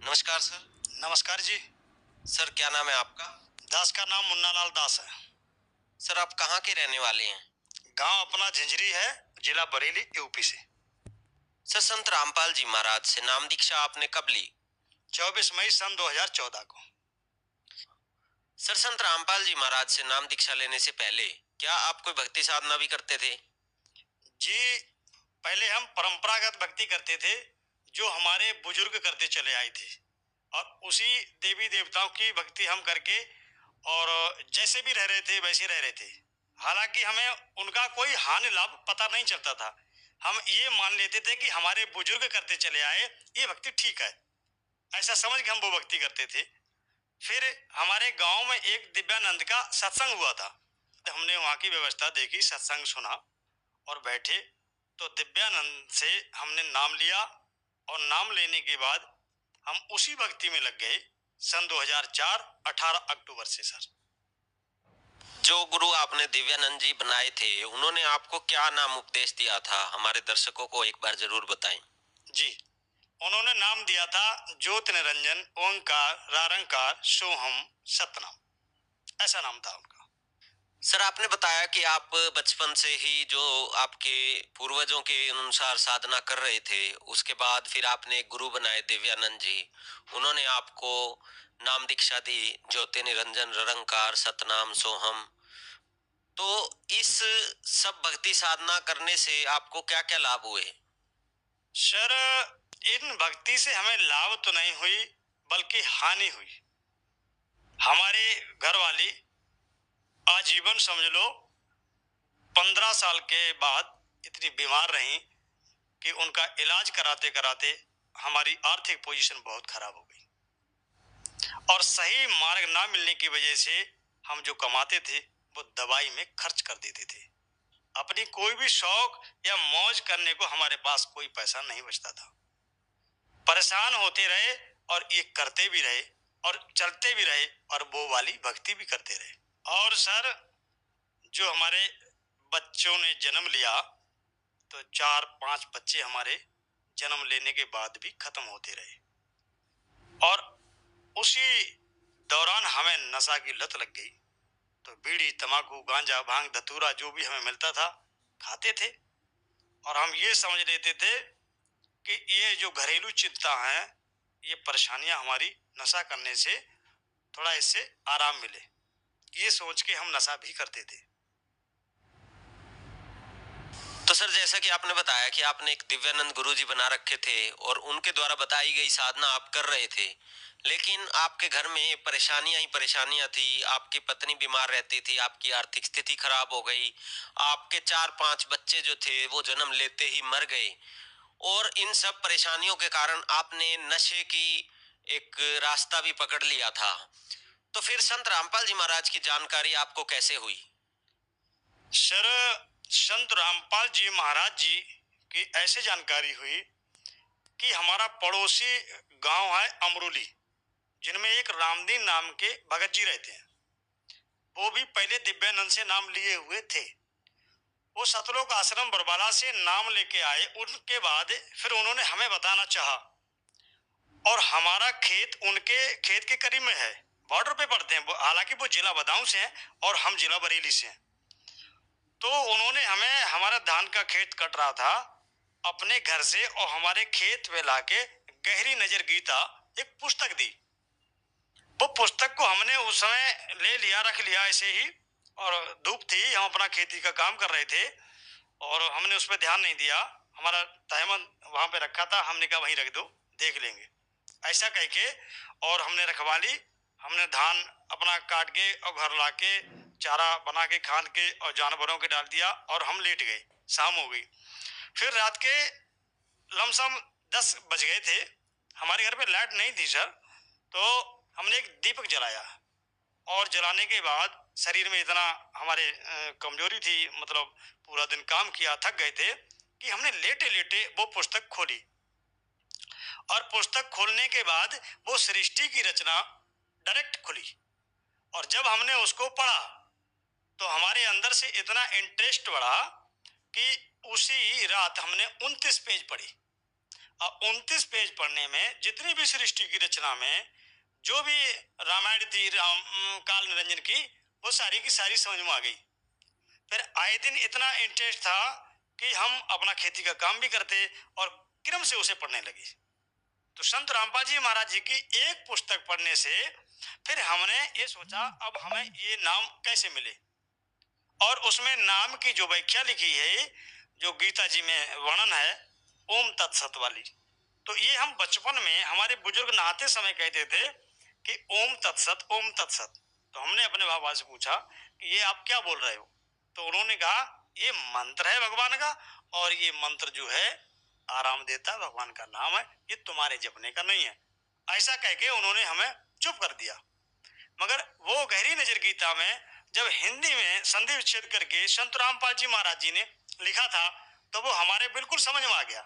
नमस्कार सर। नमस्कार जी। सर क्या नाम है आपका? दास का नाम मुन्नालाल दास है। सर आप कहाँ के रहने वाले हैं? गांव अपना झिंझरी है, जिला बरेली, यूपी से। सर संत रामपाल जी महाराज से नाम दीक्षा आपने कब ली? 24 मई सन 2014 को। सर संत रामपाल जी महाराज से नाम दीक्षा लेने से पहले क्या आप कोई भक्ति साधना भी करते थे? जी, पहले हम परंपरागत भक्ति करते थे, जो हमारे बुजुर्ग करते चले आए थे, और उसी देवी देवताओं की भक्ति हम करके और जैसे भी रह रहे थे वैसे रह रहे थे। हालांकि हमें उनका कोई हानि लाभ पता नहीं चलता था। हम ये मान लेते थे कि हमारे बुजुर्ग करते चले आए, ये भक्ति ठीक है, ऐसा समझ के हम वो भक्ति करते थे। फिर हमारे गांव में एक दिव्यानंद का सत्संग हुआ था, तो हमने वहाँ की व्यवस्था देखी, सत्संग सुना और बैठे, तो दिव्यानंद से हमने नाम लिया, और नाम लेने के बाद हम उसी भक्ति में लग गए सन 2004 18 अक्टूबर से सर। जो गुरु आपने दिव्यानंद जी बनाए थे उन्होंने आपको क्या नाम उपदेश दिया था, हमारे दर्शकों को एक बार जरूर बताएं। जी, उन्होंने नाम दिया था ज्योति निरंजन ओंकार रारंकार सोहम सतनाम, ऐसा नाम था उनका। सर आपने बताया कि आप बचपन से ही जो आपके पूर्वजों के अनुसार साधना कर रहे थे, उसके बाद फिर आपने एक गुरु बनाए दिव्यानंद जी। उन्होंने आपको नाम दीक्षा दी, ज्योति निरंजन निरंकार सतनाम सोहम। तो इस सब भक्ति साधना करने से आपको क्या क्या लाभ हुए? सर, इन भक्ति से हमें लाभ तो नहीं हुई, बल्कि हानि हुई। हमारे घर वाली आजीवन समझ लो 15 साल के बाद इतनी बीमार रही कि उनका इलाज कराते कराते हमारी आर्थिक पोजीशन बहुत खराब हो गई, और सही मार्ग ना मिलने की वजह से हम जो कमाते थे वो दवाई में खर्च कर देते थे। अपनी कोई भी शौक या मौज करने को हमारे पास कोई पैसा नहीं बचता था। परेशान होते रहे, और ये करते भी रहे और चलते भी रहे, और वो वाली भक्ति भी करते रहे। और सर, जो हमारे बच्चों ने जन्म लिया, तो 4-5 बच्चे हमारे जन्म लेने के बाद भी खत्म होते रहे, और उसी दौरान हमें नशा की लत लग गई। तो बीड़ी तंबाकू गांजा भांग धतूरा जो भी हमें मिलता था खाते थे, और हम ये समझ लेते थे कि ये जो घरेलू चिंता है, ये परेशानियां हमारी नशा करने से थोड़ा इससे आराम मिले, ये सोच के हम नशा भी करते थे। तो सर जैसा कि आपने बताया कि आपने एक दिव्यानंद गुरुजी बना रखे थे और उनके द्वारा बताई गई साधना आप कर रहे थे, लेकिन आपके घर में परेशानियां ही परेशानियां थी। आपकी पत्नी बीमार रहती थी, आपकी आर्थिक स्थिति खराब हो गई, आपके 4-5 बच्चे जो थे वो जन्म लेते ही मर गए, और इन सब परेशानियों के कारण आपने नशे की एक रास्ता भी पकड़ लिया था। तो फिर संत रामपाल जी महाराज की जानकारी आपको कैसे हुई? सर, संत रामपाल जी महाराज जी की ऐसे जानकारी हुई कि हमारा पड़ोसी गांव है अमरोली, जिनमें एक रामदीन नाम के भगत जी रहते हैं। वो भी पहले दिव्यानंद से नाम लिए हुए थे। वो सतलोक आश्रम बरबाला से नाम लेके आए, उनके बाद फिर उन्होंने हमें बताना चाहा, और हमारा खेत उनके खेत के करीब में है, बॉर्डर पे पड़ते हैं। हालांकि वो जिला बदायूं से हैं और हम जिला बरेली से हैं। तो उन्होंने हमें, हमारा धान का खेत कट रहा था, अपने घर से और हमारे खेत में लाके गहरी नजर गीता एक पुस्तक दी। वो पुस्तक को हमने उस समय ले लिया, रख लिया ऐसे ही, और धूप थी, हम अपना खेती का काम कर रहे थे, और हमने उस पर ध्यान नहीं दिया। हमारा तहमन वहां पे रखा था, हमने कहा वहीं रख दो, देख लेंगे, ऐसा कह के, और हमने रखवा ली। हमने धान अपना काट के और घर लाके चारा बना के खान के और जानवरों के डाल दिया, और हम लेट गए। शाम हो गई। फिर रात के लमसम 10 बज गए थे। हमारे घर पे लाइट नहीं थी सर, तो हमने एक दीपक जलाया, और जलाने के बाद शरीर में इतना हमारे कमजोरी थी, मतलब पूरा दिन काम किया, थक गए थे, कि हमने लेटे लेटे वो पुस्तक खोली, और पुस्तक खोलने के बाद वो सृष्टि की रचना डायरेक्ट खुली, और जब हमने उसको पढ़ा तो हमारे अंदर से इतना इंटरेस्ट बढ़ा कि उसी रात हमने 29 पेज पढ़ी। और 29 पेज पढ़ने में जितनी भी सृष्टि की रचना में जो भी रामायण थी, काल निरंजन की, वो सारी की सारी समझ में आ गई। फिर आए दिन इतना इंटरेस्ट था कि हम अपना खेती का काम भी करते और क्रम से उसे पढ़ने लगे। तो संत रामपाल जी महाराज जी की एक पुस्तक पढ़ने से फिर हमने ये सोचा अब हमें ये नाम कैसे मिले, और उसमें नाम की जो व्याख्या लिखी है, जो गीता जी में वर्णन है, ओम तत्सत वाली, तो ये हम बचपन में हमारे बुजुर्ग नहाते समय कहते थे कि ओम तत्सत, ओम तत्सत। तो हमने अपने बाबा से पूछा कि ये आप क्या बोल रहे हो, तो उन्होंने कहा ये मंत्र है भगवान का, और ये मंत्र जो है आराम देता है, भगवान का नाम है, ये तुम्हारे जपने का नहीं है। ऐसा कह के उन्होंने हमें चुप कर दिया। मगर वो गहरी नजर गीता में जब हिंदी में संधि विच्छेद करके संत रामपाल जी महाराज जी ने लिखा था, तो वो हमारे बिल्कुल समझ में आ गया।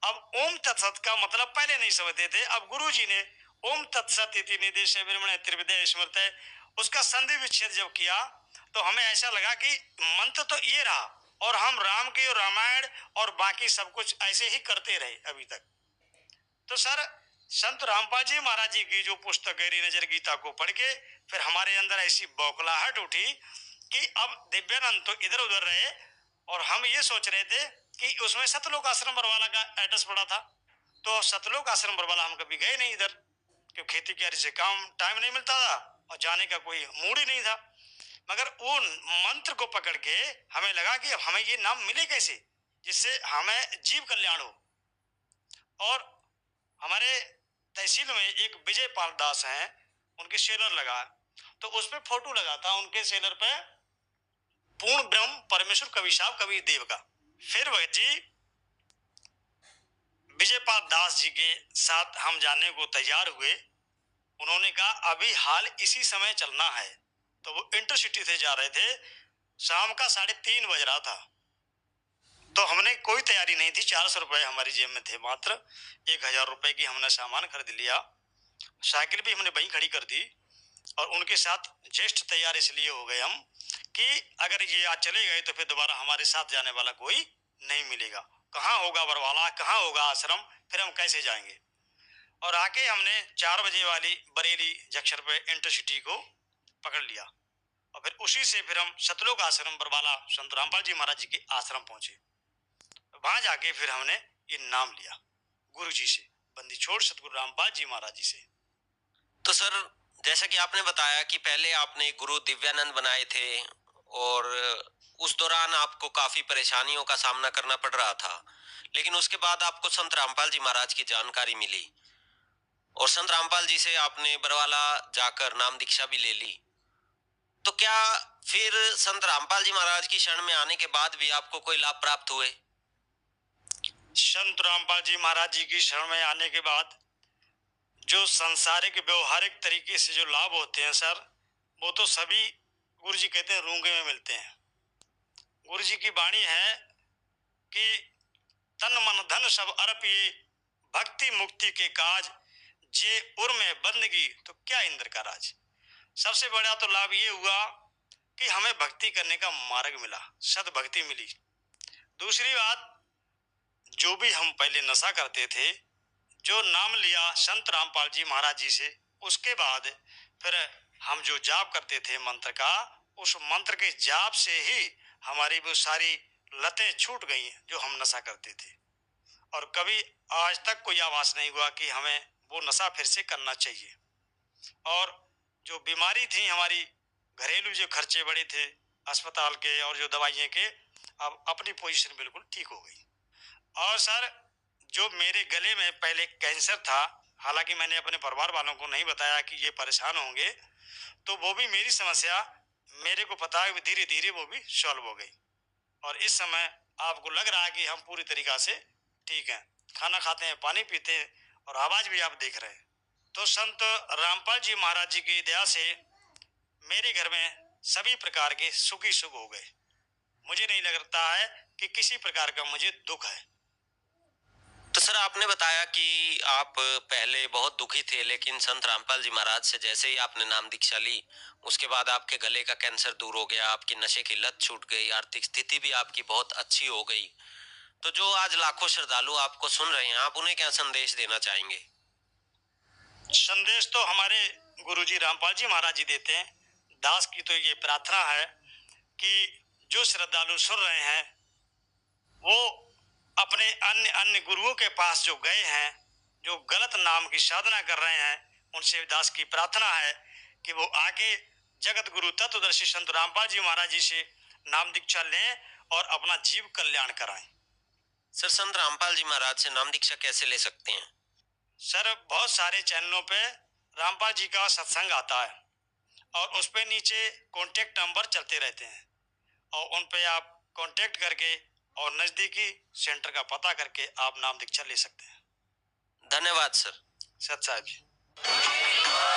अब ओम तत्सत का मतलब पहले नहीं समझते थे, अब गुरु जी ने ओम तत्सत इति निर्देश ब्रह्मणे त्रिविदे स्मृते उसका संधि विच्छेद जब किया, तो हमें ऐसा लगा कि मंत्र तो ये रहा, और हम राम की और रामायण और बाकी सब कुछ ऐसे ही करते रहे अभी तक। तो सर, संत रामपाल जी महाराज जी की जो पुस्तक गहरी नजर गीता को पढ़ के फिर हमारे अंदर ऐसी बौखलाहट उठी कि अब दिव्यानंद तो इधर उधर रहे, और हम ये सोच रहे थे कि उसमें सतलोक आश्रम बरवाला का एड्रेस पड़ा था, तो सतलोक आश्रम बरवाला हम कभी गए नहीं इधर, क्योंकि खेती कियारी से काम टाइम नहीं मिलता था और जाने का कोई मूड ही नहीं था। मगर वो मंत्र को पकड़ के हमें लगा कि हमें ये नाम मिले कैसे जिससे हमें जीव कल्याण हो। और हमारे तहसील में एक विजय पाल दास हैं, उनके सेलर लगा, तो उस पे फोटो लगा था उनके सेलर पे, पूर्ण ब्रह्म परमेश्वर कवि साहब कबीर देव का। फिर वह जी विजय पाल दास जी के साथ हम जाने को तैयार हुए। उन्होंने कहा अभी हाल इसी समय चलना है, तो वो इंटरसिटी से जा रहे थे, शाम का 3:30 बज रहा था। तो हमने कोई तैयारी नहीं थी, 400 रुपए हमारी जेब में थे मात्र, 1000 रुपए की हमने सामान खरीद लिया, साइकिल भी हमने वहीं खड़ी कर दी, और उनके साथ ज्येष्ठ तैयार इसलिए हो गए हम कि अगर ये आज चले गए तो फिर दोबारा हमारे साथ जाने वाला कोई नहीं मिलेगा, कहाँ होगा बरवाला, कहाँ होगा आश्रम, फिर हम कैसे जाएंगे। और आके हमने 4 बजे वाली बरेली जंक्शन पे इंटरसिटी को पकड़ लिया, और फिर उसी से फिर हम सतलोक आश्रम बरवाला संत रामपाल जी महाराज जी के आश्रम पहुंचे। वहां जाके फिर हमने ये नाम लिया गुरु जी से, बंदी छोड़ सतगुरु रामपाल जी महाराज जी से। तो सर, जैसा कि आपने बताया कि पहले आपने गुरु दिव्यानंद बनाए थे और उस दौरान आपको काफी परेशानियों का सामना करना पड़ रहा था, लेकिन उसके बाद आपको संत रामपाल जी महाराज की जानकारी मिली और संत रामपाल जी से आपने बरवाला जाकर नाम दीक्षा भी ले ली। तो क्या फिर संत रामपाल जी महाराज की शरण में आने के बाद भी आपको कोई लाभ प्राप्त हुए? संत रामपाल जी महाराज जी की शरण में आने के बाद जो संसारिक व्यवहारिक तरीके से जो लाभ होते हैं सर, वो तो सभी गुरु जी कहते हैं रूंगे में मिलते हैं। गुरु जी की वाणी है कि तन मन धन सब अर्पिए, भक्ति मुक्ति के काज, जे उर में बंदगी तो क्या इंद्र का राज। सबसे बड़ा तो लाभ ये हुआ कि हमें भक्ति करने का मार्ग मिला, सद्भक्ति मिली। दूसरी बात, जो भी हम पहले नशा करते थे, जो नाम लिया संत रामपाल जी महाराज जी से, उसके बाद फिर हम जो जाप करते थे मंत्र का, उस मंत्र के जाप से ही हमारी वो सारी लतें छूट गई जो हम नशा करते थे, और कभी आज तक कोई आवाज नहीं हुआ कि हमें वो नशा फिर से करना चाहिए। और जो बीमारी थी हमारी, घरेलू जो खर्चे बड़े थे अस्पताल के और जो दवाइयाँ के, अब अपनी पोजीशन बिल्कुल ठीक हो गई। और सर, जो मेरे गले में पहले कैंसर था, हालांकि मैंने अपने परिवार वालों को नहीं बताया कि ये परेशान होंगे, तो वो भी मेरी समस्या मेरे को पता है धीरे धीरे वो भी सॉल्व हो गई, और इस समय आपको लग रहा है कि हम पूरी तरीका से ठीक हैं, खाना खाते हैं, पानी पीते हैं, और आवाज भी आप देख रहे हैं। तो संत रामपाल जी महाराज जी की दया से मेरे घर में सभी प्रकार के सुख ही सुख हो गए। मुझे नहीं लगता है कि किसी प्रकार का मुझे दुख है। तो सर, आपने बताया कि आप पहले बहुत दुखी थे, लेकिन संत रामपाल जी महाराज से जैसे ही आपने नाम दीक्षा ली, उसके बाद आपके गले का कैंसर दूर हो गया, आपकी नशे की लत छूट गई, आर्थिक स्थिति भी आपकी बहुत अच्छी हो गई। तो जो आज लाखों श्रद्धालु आपको सुन रहे हैं, आप उन्हें क्या संदेश देना चाहेंगे? संदेश तो हमारे गुरुजी रामपाल जी महाराज जी देते हैं। दास की तो ये प्रार्थना है कि जो श्रद्धालु सुन रहे हैं वो अपने अन्य अन्य गुरुओं के पास जो गए हैं, जो गलत नाम की साधना कर रहे हैं, उनसे दास की प्रार्थना है कि वो आगे जगत गुरु तत्वदर्शी संत रामपाल जी महाराज जी से नाम दीक्षा लें और अपना जीव कल्याण कराएं। सर, संत रामपाल जी महाराज से नाम दीक्षा कैसे ले सकते हैं? सर, बहुत सारे चैनलों पे रामपाल जी का सत्संग आता है और उस पे नीचे कॉन्टेक्ट नंबर चलते रहते हैं और उन पे आप कॉन्टेक्ट करके और नज़दीकी सेंटर का पता करके आप नाम दीक्षा ले सकते हैं। धन्यवाद सर। सत साहब जी।